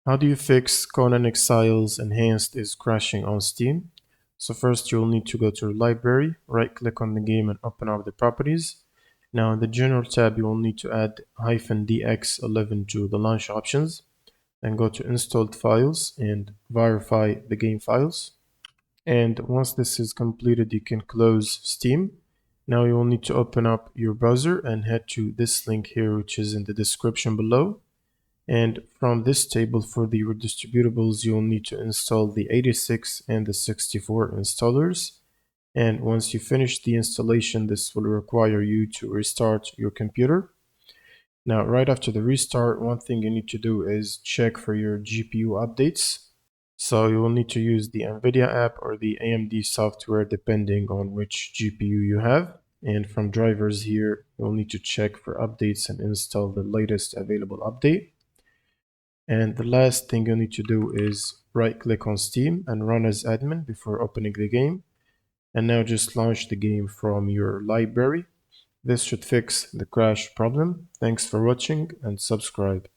How do you fix Conan Exiles Enhanced is crashing on Steam? So first you'll need to go to your library, right click on the game and open up the properties. Now in the general tab you will need to add -dx11 to the launch options. Then go to installed files and verify the game files. And once this is completed you can close Steam. Now you will need to open up your browser and head to this link here, which is in the description below. And from this table for the redistributables, you'll need to install the 86 and the 64 installers. And once you finish the installation, this will require you to restart your computer. Now, right after the restart, one thing you need to do is check for your GPU updates. So you will need to use the NVIDIA app or the AMD software depending on which GPU you have. And from drivers here, you'll need to check for updates and install the latest available update. And the last thing you need to do is right click on Steam and run as admin before opening the game. And now just launch the game from your library. This should fix the crash problem. Thanks for watching and subscribe.